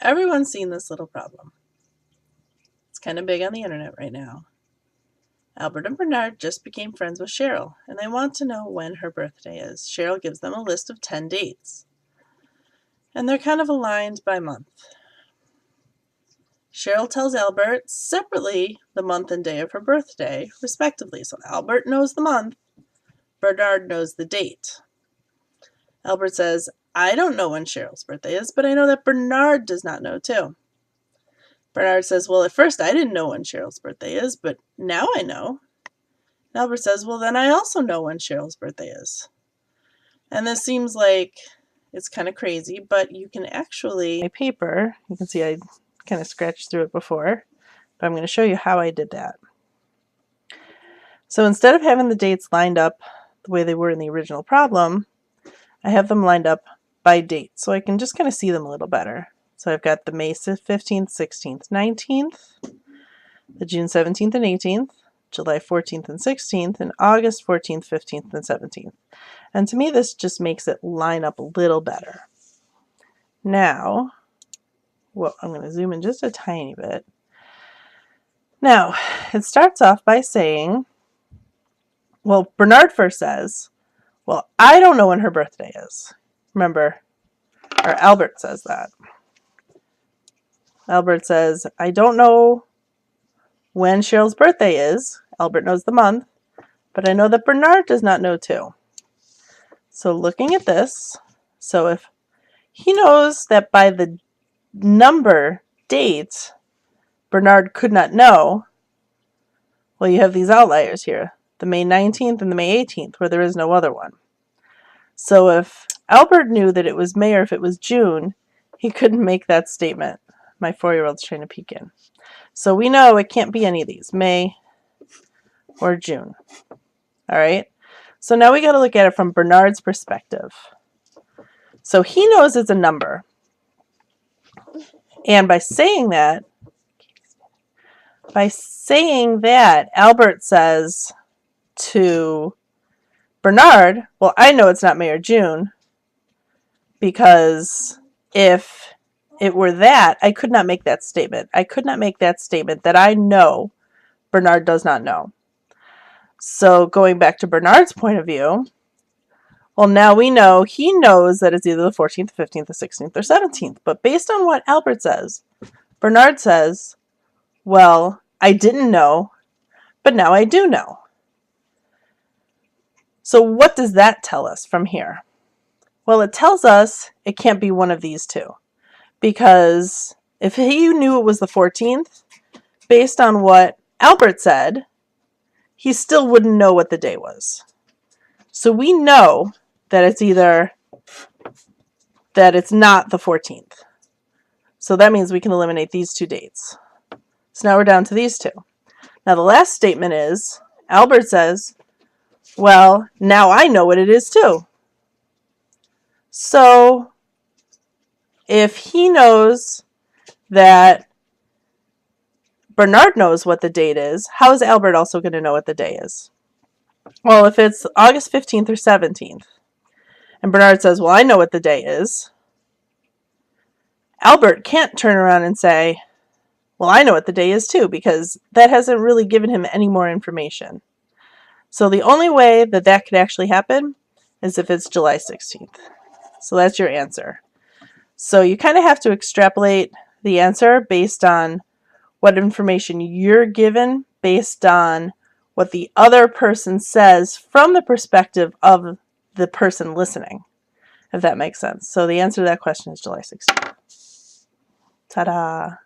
everyone's seen this little problem. It's kind of big on the internet right now. Albert and Bernard just became friends with Cheryl, and they want to know when her birthday is. Cheryl gives them a list of 10 dates, and they're kind of aligned by month. Cheryl tells Albert separately the month and day of her birthday, respectively. So Albert knows the month, Bernard knows the date. Albert says, I don't know when Cheryl's birthday is, but I know that Bernard does not know too. Bernard says, well, at first I didn't know when Cheryl's birthday is, but now I know. And Albert says, well, then I also know when Cheryl's birthday is. And this seems like it's kind of crazy, but you can actually... My paper, you can see I kind of scratched through it before, but I'm going to show you how I did that. So instead of having the dates lined up the way they were in the original problem, I have them lined up by date, so I can just kind of see them a little better. So I've got the May 15th, 16th, 19th, the June 17th and 18th, July 14th and 16th, and August 14th, 15th, and 17th. And to me, this just makes it line up a little better. Now, well, I'm going to zoom in just a tiny bit. Now, it starts off by saying, well, Bernard first says, well, I don't know when her birthday is. Remember, or Albert says that. Albert says, I don't know when Cheryl's birthday is. Albert knows the month, but I know that Bernard does not know too. So looking at this, so if he knows that by the number date, Bernard could not know, well, you have these outliers here, the May 19th and the May 18th, where there is no other one. So if Albert knew that it was May or if it was June, he couldn't make that statement. My 4-year-old's trying to peek in. So we know it can't be any of these, May or June. All right. So now we got to look at it from Bernard's perspective. So he knows it's a number. And by saying that, Albert says to Bernard, well, I know it's not May or June, because if it were that, I could not make that statement. I could not make that statement that I know Bernard does not know. So going back to Bernard's point of view, well, now we know he knows that it's either the 14th, 15th, the 16th, or 17th. But based on what Albert says, Bernard says, well, I didn't know, but now I do know. So what does that tell us from here? Well, it tells us it can't be one of these two. Because if he knew it was the 14th, based on what Albert said, he still wouldn't know what the day was. So we know that it's either that it's not the 14th. So that means we can eliminate these two dates. So now we're down to these two. Now the last statement is, Albert says, well, now I know what it is too. So if he knows that Bernard knows what the date is, how is Albert also going to know what the day is? Well, if it's August 15th or 17th, and Bernard says, well, I know what the day is, Albert can't turn around and say, well, I know what the day is too, because that hasn't really given him any more information. So the only way that that could actually happen is if it's July 16th. So that's your answer. So you kind of have to extrapolate the answer based on what information you're given, based on what the other person says from the perspective of the person listening, if that makes sense. So the answer to that question is July 16th. Ta-da!